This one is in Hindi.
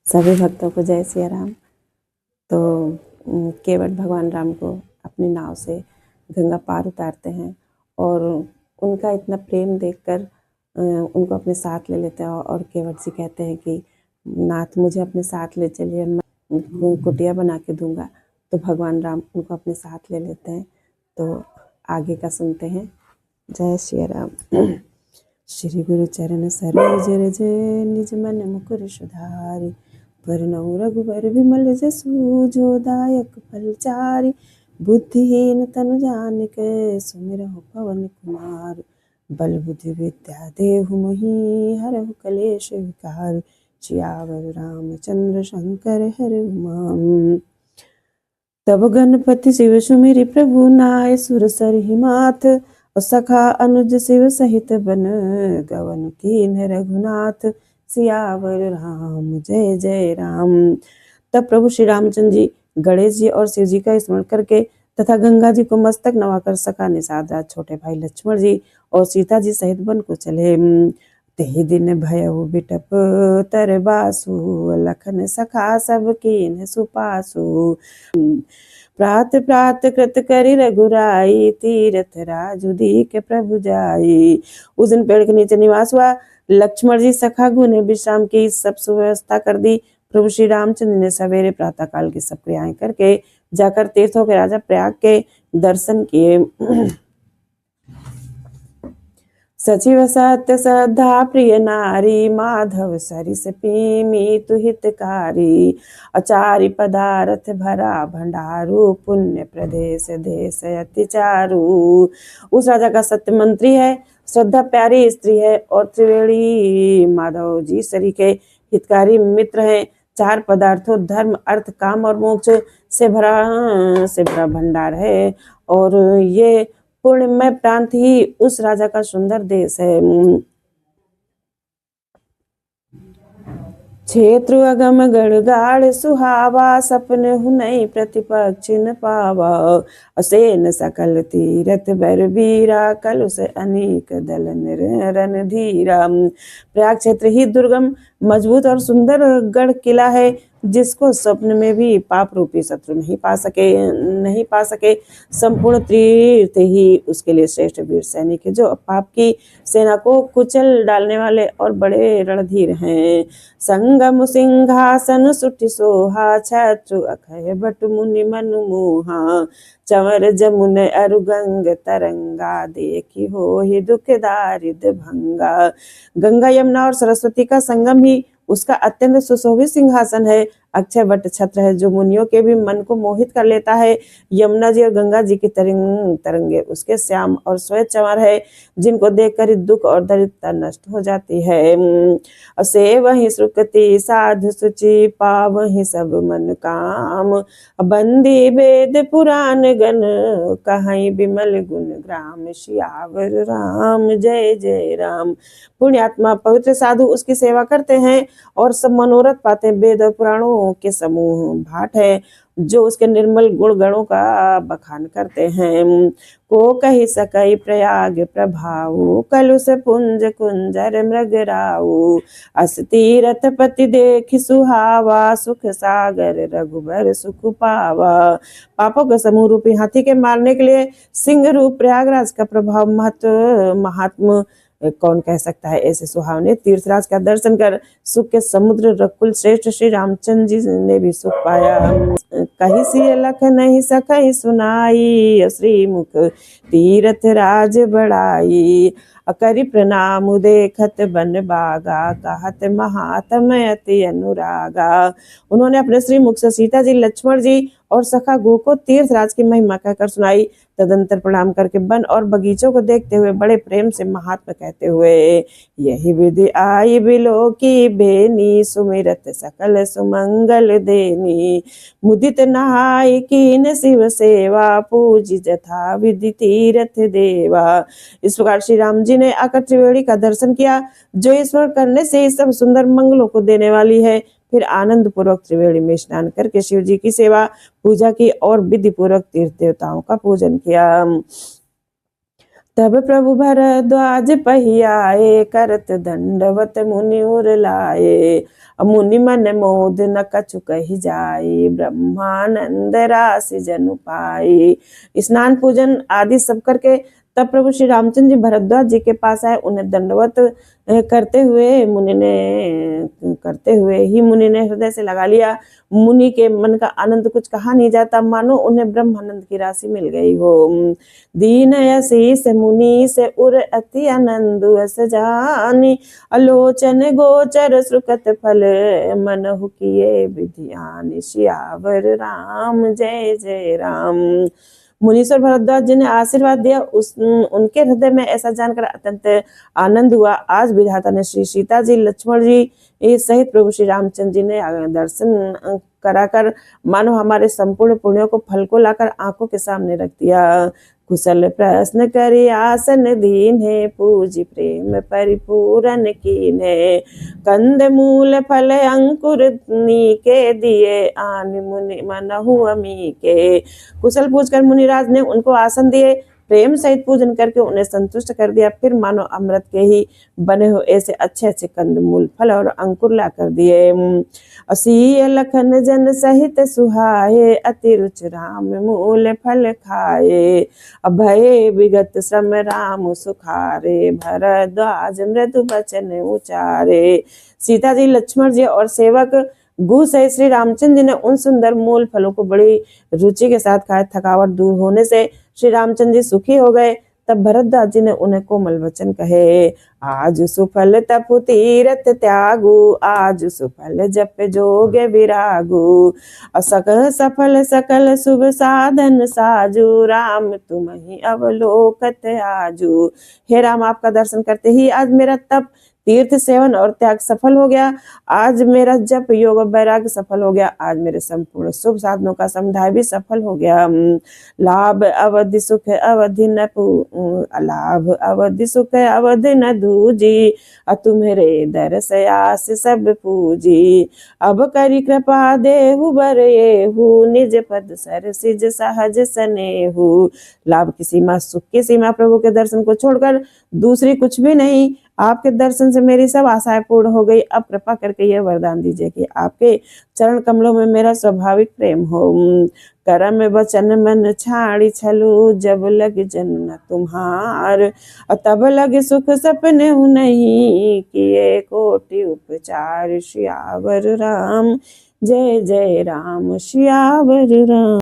सभी भक्तों को जय सिया राम। तो केवट भगवान राम को अपनी नाव से गंगा पार उतारते हैं और उनका इतना प्रेम देखकर उनको अपने साथ ले लेते हैं और केवट जी कहते हैं कि नाथ मुझे अपने साथ ले चलिए, मैं कुटिया बना के दूंगा। तो भगवान राम उनको अपने साथ ले लेते हैं। तो आगे का सुनते हैं। जय श्री राम। श्री गुरु चरण सरोज रज निज मन मुकुर सुधारि, वरनौ रघुबर विमल जसु जो दायक फलचारि। बुद्धिहीन तनु जानिके सुमिरहु पवन कुमार, बल बुद्धि विद्या देहु मोहि हरहु कलेश विकार। सियावर रामचंद्र शंकर हरि उमा। तब गणपति शिव सुमिरि प्रभु नाय सुर सरहि माथ, और सखा अनुज शिव सहित बन गवन कीन्ह रघुनाथ। सियावर राम जय जय राम। तब प्रभु श्री रामचंद्र जी गणेश जी और शिव जी का स्मरण करके तथा गंगा जी को मस्तक नवाकर सखा निषाद राज छोटे भाई लक्ष्मण जी और सीता जी सहित वन को चले। तेहि दिन भयउ बिटप तर बासु, लखन सखा सब कीन्ह सुपासु। प्रात प्रात कृत करि रघुराई, तीरथ राजु दीख प्रभु जाई। उस दिन पेड़ के नीचे निवास हुआ। लक्ष्मण जी सखा गुने विश्राम की सब सुव्यवस्था कर दी। प्रभु श्री रामचंद्र ने सवेरे प्रातः काल की सब क्रियाएं करके जाकर तीर्थों के राजा प्रयाग के दर्शन किए। सचिव सत्य श्रद्धा प्रिय नारी, माधव सरिस पीमी तु हितकारी। अचारी पदार्थ भरा भंडारू, पुण्य प्रदेश देश अति चारु। उस राजा का सत्य मंत्री है, श्रद्धा प्यारी स्त्री है और त्रिवेणी माधव जी सरी के हितकारी मित्र हैं। चार पदार्थों धर्म अर्थ काम और मोक्ष से भरा भंडार है और ये पूर्णमय प्रांत ही उस राजा का सुंदर देश है। क्षेत्र अगम गढ़गाड़ सुहावा, सपन हुनई प्रतिपक्ष न पावा। असेन सकल तीरथ बर बीरा, कलुष अनेक दल रन धीरा। प्रयाग क्षेत्र ही दुर्गम मजबूत और सुंदर गढ़ किला है, जिसको स्वप्न में भी पाप रूपी शत्रु नहीं पा सके। संपूर्ण तीर्थ ही उसके लिए श्रेष्ठ वीर सैनिक है, जो पाप की सेना को कुचल डालने वाले और बड़े रणधीर हैं। संगम सिंहासन सुठ सोहा, छत्रु अखय बट मुनि मनु मोहा। चंवर जमुन अरु गंग तरंगा, देखी हो ही दुख दारिद भंगा। गंगा यमुना और सरस्वती का संगम ही उसका अत्यंत सुशोभित सिंहासन है। अक्षय वट छत्र है, जो मुनियों के भी मन को मोहित कर लेता है। यमुना जी और गंगा जी की तरंगे उसके श्याम और श्वेत चंवर है, जिनको देखकर दुख और दरिद्रता नष्ट हो जाती है। असे वही सुकृति साधु सुचि, पावहि सब मन काम। बंदी वेद पुराण गण, कहीं विमल गुण ग्राम। सियावर राम जय जय राम। पुण्यात्मा पवित्र साधु उसकी सेवा करते हैं और सब मनोरथ पाते हैं। वेद और पुराणों के समूह भाट है, जो उसके निर्मल गुण गणों का बखान करते हैं। को कही सकई प्रयाग प्रभाऊ, कलुष पुंज कुंजर मृग राऊ। अस तीरथ पति देखि सुहावा, सुख सागर रघुबर सुख पावा। पापों के समूह रूपी हाथी के मारने के लिए सिंह रूप प्रयागराज का प्रभाव महात्मा कौन कह सकता है। ऐसे सुहावने तीर्थराज का दर्शन कर सुख के समुद्र रकुल श्रेष्ठ श्री रामचंद्र जी ने भी सुख पाया। कहीं सी लख नहीं सकई सुनाई, श्री मुख तीर्थ राज बढ़ाई। करि प्रणाम देखत बन बागा, कहत महात्म अति अनुरागा। उन्होंने अपने श्री मुख से सीता जी लक्ष्मण जी और सखा गो को तीर्थराज की महिमा कहकर सुनाई। तदंतर प्रणाम करके वन और बगीचों को देखते हुए बड़े प्रेम से महात्मा कहते हुए, यही विधि आई बिलो की बेनी, सुमिरत सकल सुमंगल देनी। मुदित नहाई कीन शिव सेवा, पूज जथा विधि तीरथ देवा। इस प्रकार श्री राम जी ने आकर त्रिवेणी का दर्शन किया, जो ईश्वर करने से सब सुंदर मंगलों को देने वाली है। फिर आनंद पूर्वक त्रिवेणी में स्नान करके शिव जी की सेवा पूजा की और विधि पूर्वक तीर्थ देवताओं का पूजन किया। तब प्रभु भरद्वाज पहियाए, करत दंडवत मुनि उर लाए। मुनि मन मोद न कछु कही जाई, ब्रह्मानंद राशि जनु पाई। स्नान पूजन आदि सब करके तब प्रभु श्री रामचंद्र जी भरद्वाज जी के पास आए। उन्हें दंडवत करते हुए मुनि ने हृदय से लगा लिया। मुनि के मन का आनंद कुछ कहा नहीं जाता, मानो उन्हें ब्रह्मानंद की राशि मिल गई हो। दीन आशीष मुनि से उर अति आनंद अस जानी, अलोचन गोचर सुकृत फल मनहु किए विधियान। सियावर राम जय जय राम। मुनीश्वर भरद्वाज जी ने आशीर्वाद दिया। उनके हृदय में ऐसा जानकर अत्यंत आनंद हुआ। आज विधाता ने श्री सीता जी, लक्ष्मण जी सहित प्रभु श्री रामचंद्र जी ने दर्शन कराकर मानो हमारे संपूर्ण पुण्यों को, फल को लाकर आंखों के सामने रख दिया। कुशल प्रश्न करी आसन दीन्हे, पूजी प्रेम परिपूरन कीन्हे। कंद मूल फल अंकुर नीके, दिए आन मुनि मनहु अमी के। कुशल पूछकर मुनिराज ने उनको आसन दिए, प्रेम सहित पूजन करके उन्हें संतुष्ट कर दिया। फिर मानो अमृत के ही बने हुए ऐसे अच्छे अच्छे कंद मूल फल और अंकुर ला कर दिए। असीय लखन जन सहित सुहाए, अति रुच राम मूल फल खाए। अभय विगत श्रम राम सुखारे, भरद्वाज मृदु वचन उचारे। सीता जी, लक्ष्मण जी और सेवक गुह सहित श्री रामचंद्र जी ने उन सुंदर मूल फलों को बड़ी रुचि के साथ खाया। थकावट दूर होने से श्री रामचंद्र जी सुखी हो गए। तब भरद्वाज जी ने उन्हें कोमल वचन कहे। आज सुफल तपु तीरथ त्यागु, आज सुफल जप जोग विरागु। सफल सकल शुभ साधन साजू, राम तुम ही अवलोकत आजू। हे राम, आपका दर्शन करते ही आज मेरा तप, तीर्थ सेवन और त्याग सफल हो गया। आज मेरा जप योग वैराग्य सफल हो गया। आज मेरे संपूर्ण शुभ साधनों का समुदाय भी सफल हो गया। लाभ अवधि सुख अवधि न लाभ अवधि सुख अवधि न दूजी, तुम्हेरे दरस आस सब पूजी। अब करी कृपा देहु बर येहु, निज पद सर सिज सहज सनेहु। लाभ की सीमा, सुख की सीमा प्रभु के दर्शन को छोड़कर दूसरी कुछ भी नहीं। आपके दर्शन से मेरी सब आशाएं पूर्ण हो गई। अब कृपा करके यह वरदान दीजिए कि आपके चरण कमलों में मेरा स्वाभाविक प्रेम हो। कर्म वचन मन छाड़ी छलू, जब लग जन्म तुम्हार। तब लग सुख सपने नहीं, किए कोटि उपचार। सियावर राम जय जय राम, सियावर राम।